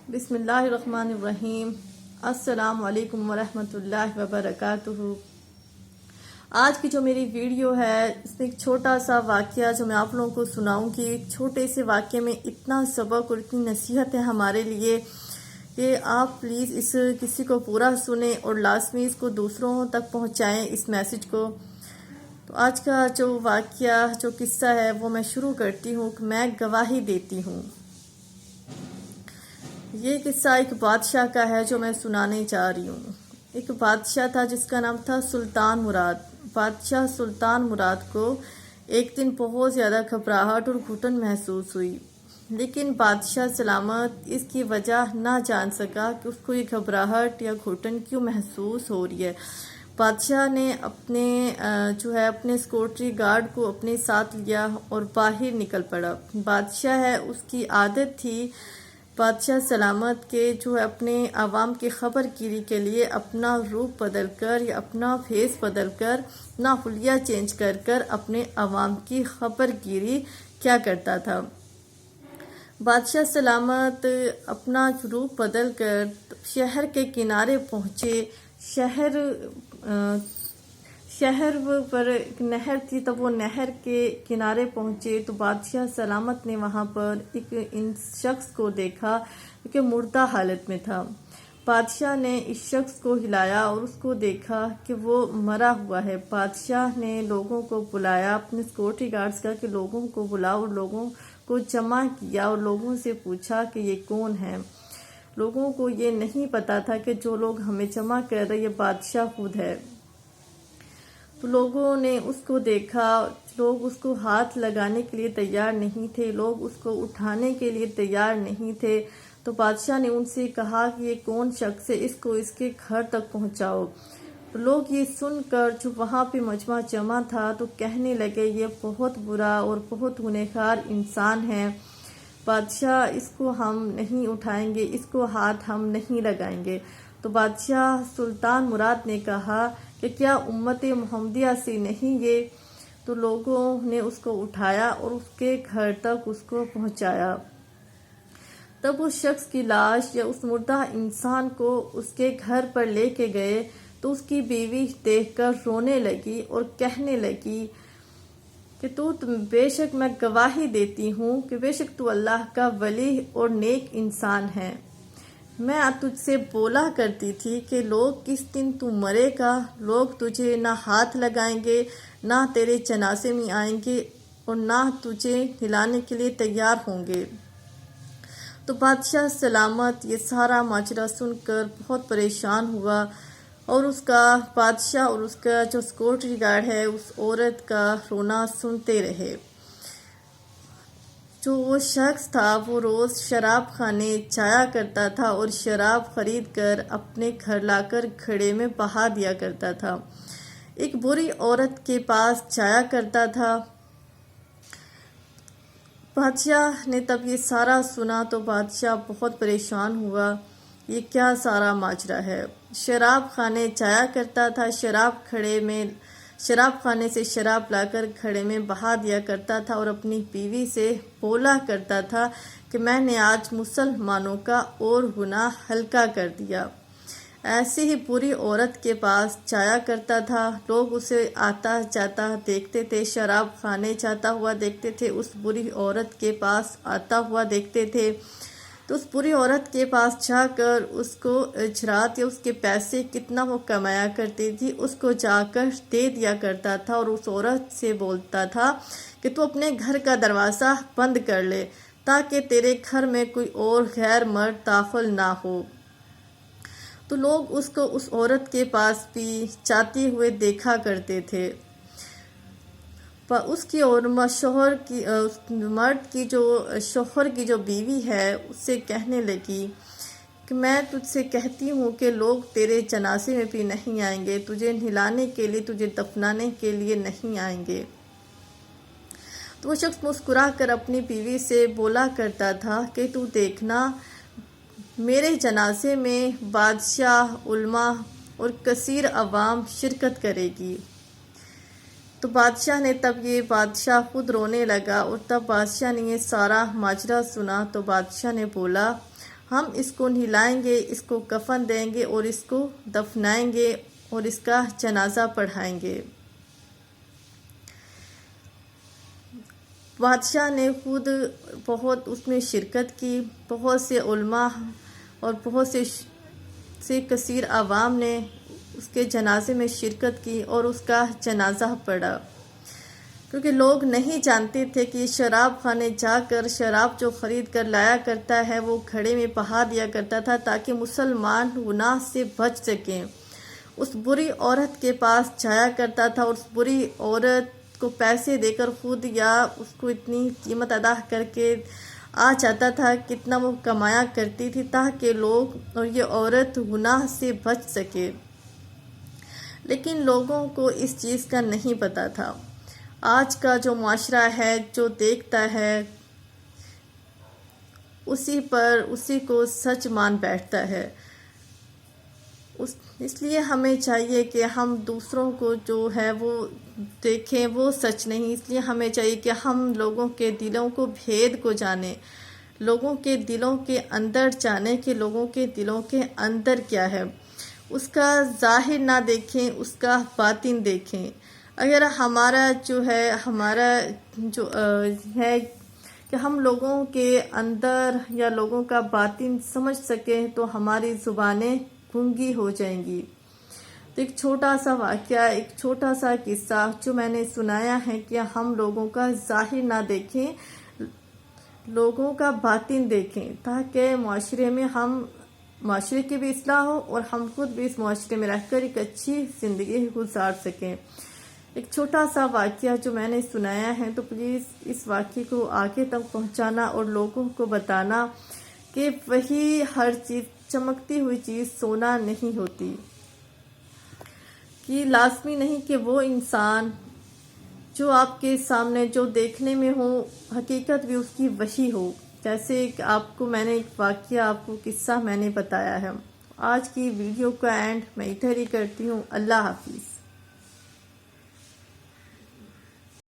بسم اللہ الرحمن الرحیم۔ السلام علیکم ورحمۃ اللہ وبرکاتہ۔ آج کی جو میری ویڈیو ہے اس میں ایک چھوٹا سا واقعہ جو میں آپ لوگوں کو سناؤں گی۔ ایک چھوٹے سے واقعے میں اتنا سبق اور اتنی نصیحت ہے ہمارے لیے کہ آپ پلیز اس کسی کو پورا سنیں اور لازمی اس کو دوسروں تک پہنچائیں اس میسج کو۔ تو آج کا جو واقعہ جو قصہ ہے وہ میں شروع کرتی ہوں کہ میں گواہی دیتی ہوں۔ یہ قصہ ایک بادشاہ کا ہے جو میں سنانے جا رہی ہوں۔ ایک بادشاہ تھا جس کا نام تھا سلطان مراد۔ بادشاہ سلطان مراد کو ایک دن بہت زیادہ گھبراہٹ اور گھٹن محسوس ہوئی، لیکن بادشاہ سلامت اس کی وجہ نہ جان سکا کہ اس کو یہ گھبراہٹ یا گھٹن کیوں محسوس ہو رہی ہے۔ بادشاہ نے اپنے سیکورٹی گارڈ کو اپنے ساتھ لیا اور باہر نکل پڑا۔ بادشاہ ہے اس کی عادت تھی بادشاہ سلامت کے اپنے عوام کی خبر گیری کے لیے اپنا روپ بدل کر یا اپنا فیس بدل کر نہ حلیہ چینج کر کر اپنے عوام کی خبر گیری کیا کرتا تھا۔ بادشاہ سلامت اپنا روپ بدل کر شہر کے کنارے پہنچے۔ شہر پر ایک نہر تھی، تب وہ نہر کے کنارے پہنچے تو بادشاہ سلامت نے وہاں پر ایک شخص کو دیکھا کہ مردہ حالت میں تھا۔ بادشاہ نے اس شخص کو ہلایا اور اس کو دیکھا کہ وہ مرا ہوا ہے۔ بادشاہ نے لوگوں کو بلایا، اپنے سیکورٹی گارڈز کا کہ لوگوں کو بلاؤ، اور لوگوں کو جمع کیا اور لوگوں سے پوچھا کہ یہ کون ہے۔ لوگوں کو یہ نہیں پتا تھا کہ جو لوگ ہمیں جمع کر رہے یہ بادشاہ خود ہے۔ تو لوگوں نے اس کو دیکھا، لوگ اس کو ہاتھ لگانے کے لیے تیار نہیں تھے، لوگ اس کو اٹھانے کے لیے تیار نہیں تھے۔ تو بادشاہ نے ان سے کہا کہ یہ کون شخص ہے، اس کو اس کے گھر تک پہنچاؤ۔ لوگ یہ سن کر جو وہاں پہ مجمع جمع تھا تو کہنے لگے یہ بہت برا اور بہت گنہگار انسان ہے، بادشاہ اس کو ہم نہیں اٹھائیں گے، اس کو ہاتھ ہم نہیں لگائیں گے۔ تو بادشاہ سلطان مراد نے کہا کہ کیا امت محمدیہ سے نہیں یہ؟ تو لوگوں نے اس کو اٹھایا اور اس کے گھر تک اس کو پہنچایا۔ تب اس شخص کی لاش یا اس مردہ انسان کو اس کے گھر پر لے کے گئے تو اس کی بیوی دیکھ کر رونے لگی اور کہنے لگی کہ تو بے شک میں گواہی دیتی ہوں کہ بے شک تو اللہ کا ولی اور نیک انسان ہے۔ میں تجھ سے بولا کرتی تھی کہ لوگ کس دن تو مرے گا، لوگ تجھے نہ ہاتھ لگائیں گے، نہ تیرے جنازے میں آئیں گے اور نہ تجھے ہلانے کے لیے تیار ہوں گے۔ تو بادشاہ سلامت یہ سارا ماجرا سن کر بہت پریشان ہوا اور بادشاہ اور اس کا جو سیکورٹی گارڈ ہے اس عورت کا رونا سنتے رہے۔ جو وہ شخص تھا وہ روز شراب خانے جایا کرتا تھا اور شراب خرید کر اپنے گھر لا کر گھڑے میں بہا دیا کرتا تھا۔ ایک بری عورت کے پاس جایا کرتا تھا۔ بادشاہ نے تب یہ سارا سنا تو بادشاہ بہت پریشان ہوا، یہ کیا سارا ماجرا ہے۔ شراب خانے جایا کرتا تھا، شراب خانے سے شراب لا کر گھڑے میں بہا دیا کرتا تھا اور اپنی بیوی سے بولا کرتا تھا کہ میں نے آج مسلمانوں کا اور گناہ ہلکا کر دیا۔ ایسی ہی بری عورت کے پاس جایا کرتا تھا، لوگ اسے آتا جاتا دیکھتے تھے، شراب خانے جاتا ہوا دیکھتے تھے، اس بری عورت کے پاس آتا ہوا دیکھتے تھے۔ تو اس بری عورت کے پاس جا کر اس کو اجرات یا اس کے پیسے کتنا وہ کمایا کرتی تھی اس کو جا کر دے دیا کرتا تھا اور اس عورت سے بولتا تھا کہ تو اپنے گھر کا دروازہ بند کر لے تاکہ تیرے گھر میں کوئی اور غیر مرد داخل نہ ہو۔ تو لوگ اس کو اس عورت کے پاس بھی جاتے ہوئے دیکھا کرتے تھے۔ اس کی اور شوہر کی جو بیوی ہے اس سے کہنے لگی کہ میں تجھ سے کہتی ہوں کہ لوگ تیرے جنازے میں بھی نہیں آئیں گے، تجھے نہلانے کے لیے، تجھے دفنانے کے لیے نہیں آئیں گے۔ تو وہ شخص مسکرا کر اپنی بیوی سے بولا کرتا تھا کہ تو دیکھنا میرے جنازے میں بادشاہ، علماء اور کثیر عوام شرکت کرے گی۔ تو بادشاہ نے بادشاہ خود رونے لگا اور تب بادشاہ نے یہ سارا ماجرا سنا تو بادشاہ نے بولا ہم اس کو نہلائیں گے، اس کو کفن دیں گے اور اس کو دفنائیں گے اور اس کا جنازہ پڑھائیں گے۔ بادشاہ نے خود بہت اس میں شرکت کی، بہت سے علماء اور بہت سے کثیر عوام نے اس کے جنازے میں شرکت کی اور اس کا جنازہ پڑھا، کیونکہ لوگ نہیں جانتے تھے کہ شراب خانے جا کر شراب جو خرید کر لایا کرتا ہے وہ گھڑے میں بہا دیا کرتا تھا تاکہ مسلمان گناہ سے بچ سکیں۔ اس بری عورت کے پاس جایا کرتا تھا اور اس بری عورت کو پیسے دے کر خود یا اس کو اتنی قیمت ادا کر کے آ جاتا تھا، کتنا وہ کمایا کرتی تھی تاکہ لوگ اور یہ عورت گناہ سے بچ سکے۔ لیکن لوگوں کو اس چیز کا نہیں پتہ تھا۔ آج کا جو معاشرہ ہے، جو دیکھتا ہے اسی کو سچ مان بیٹھتا ہے۔ اس لیے ہمیں چاہیے کہ ہم دوسروں کو جو ہے وہ دیکھیں، وہ سچ نہیں۔ اس لیے ہمیں چاہیے کہ ہم لوگوں کے دلوں کو بھید کو جانیں، لوگوں کے دلوں کے اندر جانیں کہ لوگوں کے دلوں کے اندر کیا ہے۔ اس کا ظاہر نہ دیکھیں، اس کا باطن دیکھیں۔ اگر ہمارا جو ہے کہ ہم لوگوں کے اندر یا لوگوں کا باطن سمجھ سکیں تو ہماری زبانیں گونگی ہو جائیں گی۔ تو ایک چھوٹا سا واقعہ، ایک چھوٹا سا قصہ جو میں نے سنایا ہے کہ ہم لوگوں کا ظاہر نہ دیکھیں، لوگوں کا باطن دیکھیں، تاکہ معاشرے کی بھی اصلاح ہو اور ہم خود بھی اس معاشرے میں رہ کر ایک اچھی زندگی گزار سکیں۔ ایک چھوٹا سا واقعہ جو میں نے سنایا ہے، تو پلیز اس واقعے کو آگے تک پہنچانا اور لوگوں کو بتانا کہ وہی ہر چیز، چمکتی ہوئی چیز سونا نہیں ہوتی، کہ لازمی نہیں کہ وہ انسان جو آپ کے سامنے جو دیکھنے میں ہو حقیقت بھی اس کی وہی ہو۔ جیسے کہ آپ کو میں نے ایک واقعہ، آپ کو قصہ میں نے بتایا ہے۔ آج کی ویڈیو کا اینڈ میں ادھر ہی کرتی ہوں۔ اللہ حافظ۔